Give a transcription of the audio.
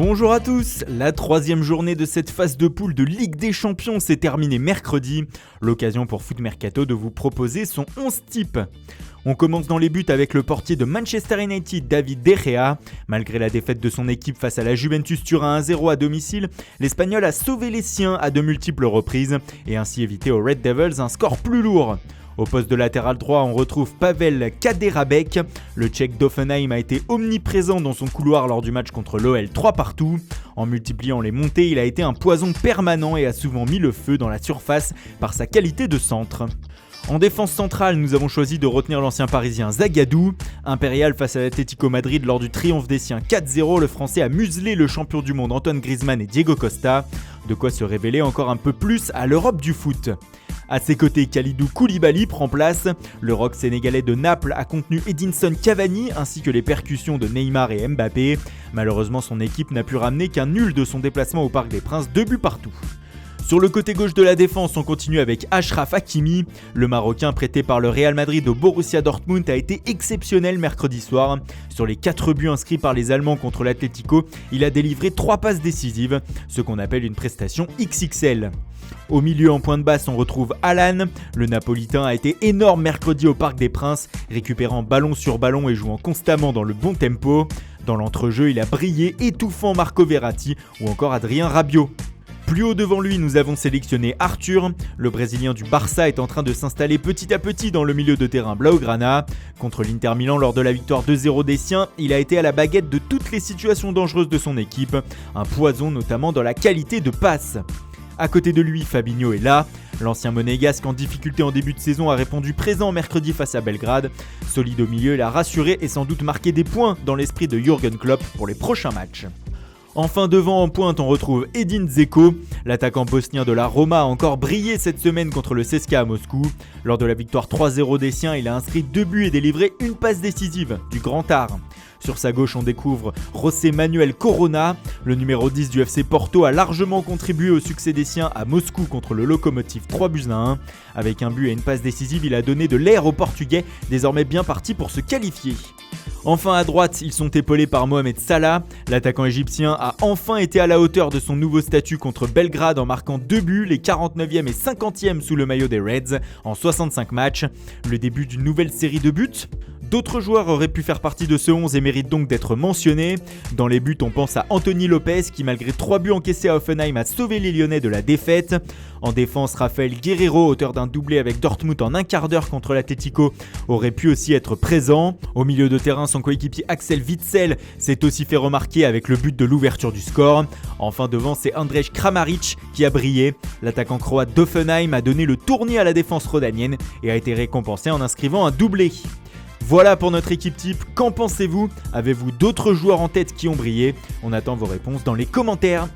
Bonjour à tous, la troisième journée de cette phase de poule de Ligue des Champions s'est terminée mercredi. L'occasion pour Foot Mercato de vous proposer son 11 type. On commence dans les buts avec le portier de Manchester United, David De Gea. Malgré la défaite de son équipe face à la Juventus Turin 1-0 à domicile, l'Espagnol a sauvé les siens à de multiples reprises et ainsi évité aux Red Devils un score plus lourd. Au poste de latéral droit, on retrouve Pavel Kaderabek. Le Tchèque d'Hoffenheim a été omniprésent dans son couloir lors du match contre l'OL 3-partout. En multipliant les montées, il a été un poison permanent et a souvent mis le feu dans la surface par sa qualité de centre. En défense centrale, nous avons choisi de retenir l'ancien parisien Zagadou. Impérial face à l'Atlético Madrid lors du triomphe des siens 4-0, le Français a muselé le champion du monde Antoine Griezmann et Diego Costa. De quoi se révéler encore un peu plus à l'Europe du foot. A ses côtés, Kalidou Koulibaly prend place. Le rock sénégalais de Naples a contenu Edinson Cavani ainsi que les percussions de Neymar et Mbappé. Malheureusement, son équipe n'a pu ramener qu'un nul de son déplacement au Parc des Princes, 2 buts partout. Sur le côté gauche de la défense, on continue avec Achraf Hakimi. Le Marocain prêté par le Real Madrid au Borussia Dortmund a été exceptionnel mercredi soir. Sur les 4 buts inscrits par les Allemands contre l'Atlético, il a délivré 3 passes décisives, ce qu'on appelle une prestation XXL. Au milieu en point de basse, on retrouve Alan. Le Napolitain a été énorme mercredi au Parc des Princes, récupérant ballon sur ballon et jouant constamment dans le bon tempo. Dans l'entrejeu, il a brillé, étouffant Marco Verratti ou encore Adrien Rabiot. Plus haut devant lui, nous avons sélectionné Arthur. Le Brésilien du Barça est en train de s'installer petit à petit dans le milieu de terrain blaugrana. Contre l'Inter Milan lors de la victoire 2-0 des siens, il a été à la baguette de toutes les situations dangereuses de son équipe. Un poison notamment dans la qualité de passe. À côté de lui, Fabinho est là. L'ancien monégasque en difficulté en début de saison a répondu présent mercredi face à Belgrade. Solide au milieu, il a rassuré et sans doute marqué des points dans l'esprit de Jürgen Klopp pour les prochains matchs. Enfin devant en pointe, on retrouve Edin Dzeko. L'attaquant bosnien de la Roma a encore brillé cette semaine contre le CSKA à Moscou. Lors de la victoire 3-0 des siens, il a inscrit 2 buts et délivré une passe décisive, du grand art. Sur sa gauche, on découvre José Manuel Corona. Le numéro 10 du FC Porto a largement contribué au succès des siens à Moscou contre le Lokomotiv 3-1. Avec un but et une passe décisive, il a donné de l'air aux Portugais, désormais bien partis pour se qualifier. Enfin à droite, ils sont épaulés par Mohamed Salah. L'attaquant égyptien a enfin été à la hauteur de son nouveau statut contre Belgrade en marquant 2 buts, les 49e et 50e sous le maillot des Reds en 65 matchs. Le début d'une nouvelle série de buts. D'autres joueurs auraient pu faire partie de ce 11 et méritent donc d'être mentionnés. Dans les buts, on pense à Anthony Lopez qui, malgré 3 buts encaissés à Hoffenheim, a sauvé les Lyonnais de la défaite. En défense, Rafael Guerreiro, auteur d'un doublé avec Dortmund en un quart d'heure contre l'Atlético, aurait pu aussi être présent. Au milieu de terrain, son coéquipier Axel Witsel s'est aussi fait remarquer avec le but de l'ouverture du score. Enfin devant, c'est Andrej Kramaric qui a brillé. L'attaquant croate d'Hoffenheim a donné le tournis à la défense rhodanienne et a été récompensé en inscrivant un doublé. Voilà pour notre équipe type, qu'en pensez-vous ? Avez-vous d'autres joueurs en tête qui ont brillé ? On attend vos réponses dans les commentaires.